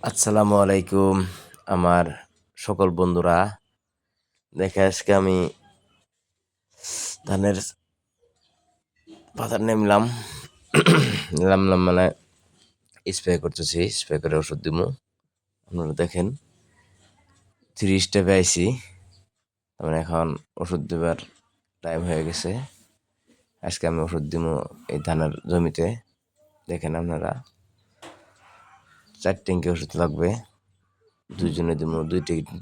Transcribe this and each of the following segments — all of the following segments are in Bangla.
আসসালামু আলাইকুম আমার সকল বন্ধুরা। দেখে আজকে আমি ধানের পাতা নামলাম মানে স্প্রে করতেছি, স্প্রে করে ওষুধ দিব। আপনারা দেখেন 3 স্টেপে আইছি, মানে এখন ওষুধ দেবার টাইম হয়ে গেছে। আজকে আমি ওষুধ দিব এই ধানের জমিতে। দেখেন আপনারা 4 ট্যাঙ্কি ওষুধ লাগবে, দুইজনে দিব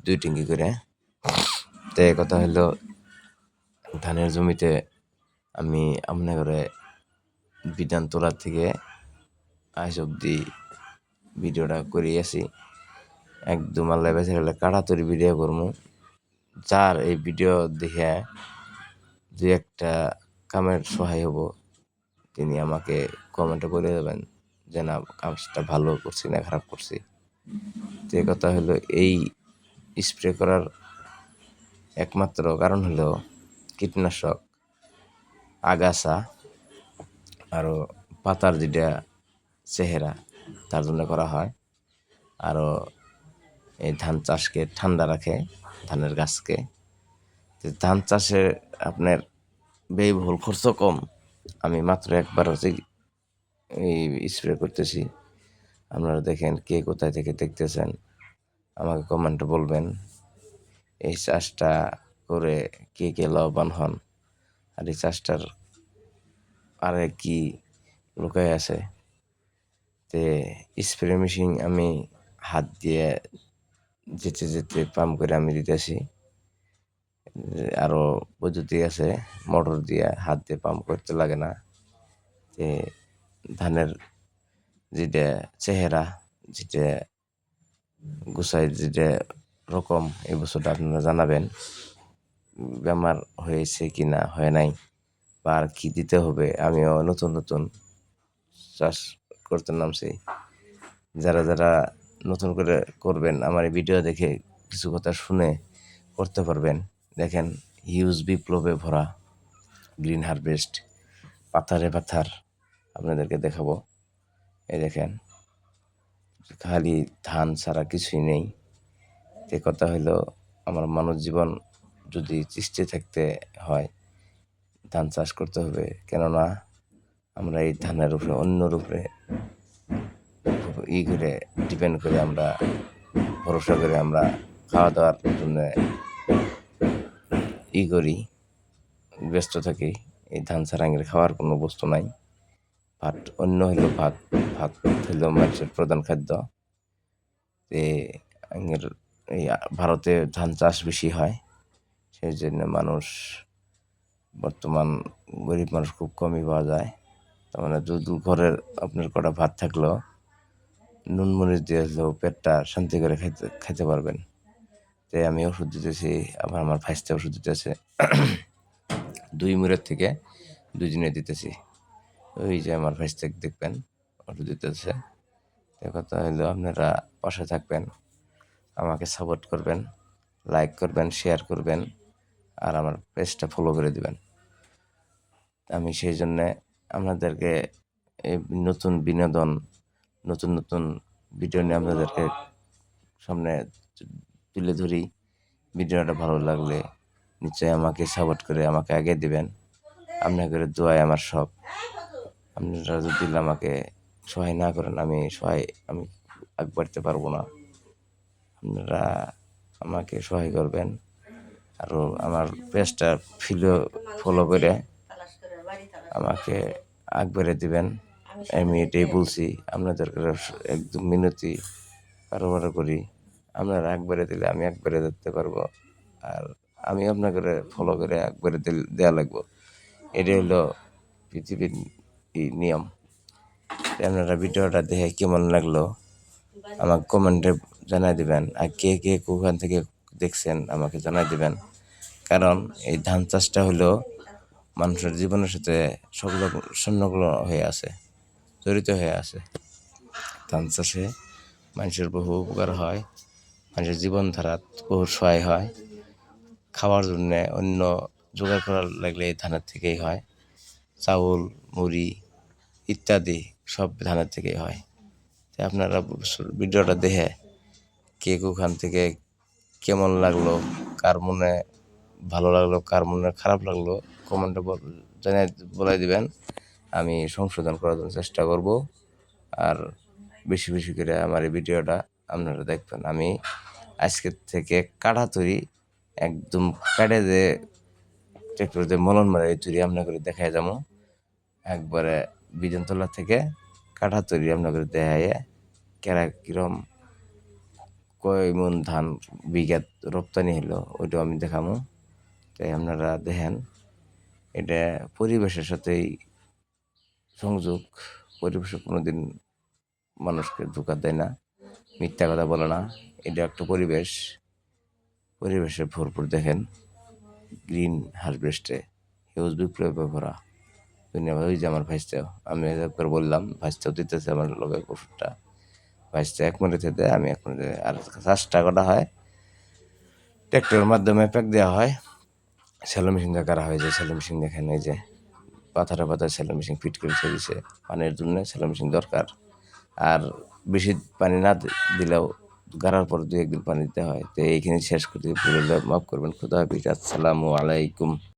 দুই ট্যাঙ্কি করে। তো কথা হলো ধানের জমিতে আমি আপনাদের বিধান তোলার থেকে আজ অব্দি ভিডিওটা করে আছি। একদম আল্লাহ বেঁচে গেলে কাটাতরি ভিডিও করবো। যার এই ভিডিও দেখে যে একটা কামের সহায় হব, তিনি আমাকে কমেন্টে বলে দেবেন যে না কাজটা ভালো করছি না খারাপ করছি। যে কথা হলো এই স্প্রে করার একমাত্র কারণ হলো কীটনাশক, আগাছা আরও পাতার যেটা চেহারা তার জন্য করা হয়। আরও এই ধান চাষকে ঠান্ডা রাখে, ধানের গাছকে। ধান চাষে আপনার ব্যয়বহুল খরচ কম। আমি মাত্র একবার হচ্ছে এই স্প্রে করতেছি। আপনারা দেখেন কে কোথায় থেকে দেখতেছেন, আমাকে কমেন্টে বলবেন এই চাষটা করে কে কে লাভবান হন, আর এই চাষটার আরে কি লুকায় আছে। তে স্প্রে মেশিন আমি হাত দিয়ে যেতে যেতে পাম্প করে আমি দিতেছি। আরও পদ্ধতি আছে, মোটর দিয়ে হাত দিয়ে পাম্প করতে লাগে না। যে ধানের যেটা চেহারা, যেটা গুছাই, যেটা রকম এই বছরটা আপনারা জানাবেন বেমার হয়েছে কি না হয় নাই, বা আর কি দিতে হবে। আমিও নতুন নতুন চাষ করতে নামছি। যারা যারা নতুন করে করবেন আমার এই ভিডিও দেখে কিছু কথা শুনে করতে পারবেন। দেখেন হিউজ বিপ্লবে ভরা গ্রিন হারভেস্ট, পাথারে পাথার আপনাদেরকে দেখাবো। এই দেখেন খালি ধান ছাড়া কিছুই নেই। যে কথা হলো আমার মানব জীবন যদি সৃষ্টি থাকতে হয় ধান চাষ করতে হবে, কেননা আমরা এই ধানের উপরে অন্যর উপরে করে ডিপেন্ড করে, আমরা ভরসা করে আমরা খাওয়া দাওয়ার জন্য করি, ব্যস্ত থাকি। এই ধান ছাড়া আঙের খাওয়ার কোনো বস্তু নাই। ভাত অন্য হইলো ভাত, ভাত হইলো মানুষের প্রধান খাদ্য। আঙের এই ভারতে ধান চাষ বেশি হয়, সেই জন্য মানুষ বর্তমান গরিব মানুষ খুব কমই পাওয়া যায়। তার মানে যদি ঘরের আপনার কটা ভাত থাকলেও নুন মরিচ দিয়ে হলেও পেটটা শান্তি করে খাইতে পারবেন। তাই আমি ওষুধ দিতেছি, আবার আমার ভাইস্তে ওষুধ দিতেছে 2 মুড়ের থেকে 2 দিনে দিতেছি। ওই যে আমার ভাইস্তে দেখবেন ওষুধ দিতেছে। কথা হলো আপনারা পাশে থাকবেন, আমাকে সাপোর্ট করবেন, লাইক করবেন, শেয়ার করবেন, আর আমার পেজটা ফলো করে দিবেন। আমি সেই জন্যে আপনাদেরকে এই নতুন বিনোদন, নতুন নতুন ভিডিও নিয়ে আপনাদেরকে সামনে তুলে ধরি। ভিডিওটা ভালো লাগলে নিশ্চয়ই আমাকে সাপোর্ট করে আমাকে আগে দিবেন। আপনাদের দোয়ায় আমার সব। আপনারা যদি আমাকে সহায় না করেন আমি আগ বাড়তে পারবো না। আপনারা আমাকে সহায় করবেন, আরও আমার পেজটা ফলো করে আমাকে আগ বেড়ে দিবেন। আমি এটাই বলছি আপনাদের একদম মিনতি কারোবার করি। আপনারা আগ বেড়ে দিলে আমি আগ বেড়ে দিতে পারবো, আর আমি আপনাকে ফলো করে আগ বেড়ে দেওয়া লাগবো। এটাই হলো পৃথিবীর নিয়ম। আপনারা ভিডিওটা দেখে কেমন লাগলো আমাকে কমেন্টে জানাই দিবেন, আর কে কে কোখান থেকে দেখছেন আমাকে জানাই দিবেন। কারণ এই ধান চাষটা হলো মানুষের জীবনের সাথে সংলগ্ন হয়ে আছে, জড়িত হয়ে আছে। ধান চাষে মানুষের বহু উপকার হয়, মানুষের জীবনধারা বহু সহায় হয়। খাওয়ার জন্যে অন্য জোগাড় করার লাগলে এই ধানের থেকেই হয়। চাউল, মুড়ি ইত্যাদি সব ধানের থেকেই হয়। তো আপনারা ভিডিওটা দেখে কে কোখান থেকে কেমন লাগলো, কার মনে ভালো লাগলো, কার মনে খারাপ লাগলো কমেন্টে জানিয়ে বলে দিবেন। আমি সংশোধন করার জন্য চেষ্টা করব। আর বেশি বেশি করে আমার এই ভিডিওটা আপনারা দেখবেন। আমি আজকের থেকে কাটা তৈরি একদম কাটে যে ট্রেক্টর যে মলন মারে এই তৈরি আপনার করে দেখাই যাবো। একবারে বিজনতলা থেকে কাটা তৈরি আপনার করে দেখায় কেরা কিরম কয় মন ধান বিঘাত রপ্তানি হলো ওইটাও আমি দেখাবো। তাই আপনারা দেখেন, এটা পরিবেশের সাথেই সংযোগ। পরিবেশে কোনোদিন মানুষকে ধোঁকা দেয় না, মিথ্যা কথা বলে না। এটা একটা পরিবেশে ভরপুর। দেখেন গ্রিন হারভেস্টে হিউজ বিপ্লবে ভরা দুনিয়া। ওই যে আমার ভাইসটাও, আমি একবার বললাম ভাইসটাও দিতেছে আমার লোকের ওষুধটা। ভাইসটা 1 মিনিটে দেয়, আমি 1 মিনিটে। আর চাষটা করা হয় ট্র্যাক্টরের মাধ্যমে, প্যাক দেওয়া হয়, স্যালো মেশিন দিয়ে করা হয়। যে স্যালো মেশিন দেখেন, এই যে পাথারে স্যালো মেশিন ফিট করে দিছে। পানির জন্য স্যালো মেশিন দরকার। আর বেশি পানি না দিলেও গাড়ার পর 2-1 দিন পানি দিতে হয়। তো এইখানে শেষ করতে ভুলে মাফ করবেন। খুদা হাফেজ। আসসালামু আলাইকুম।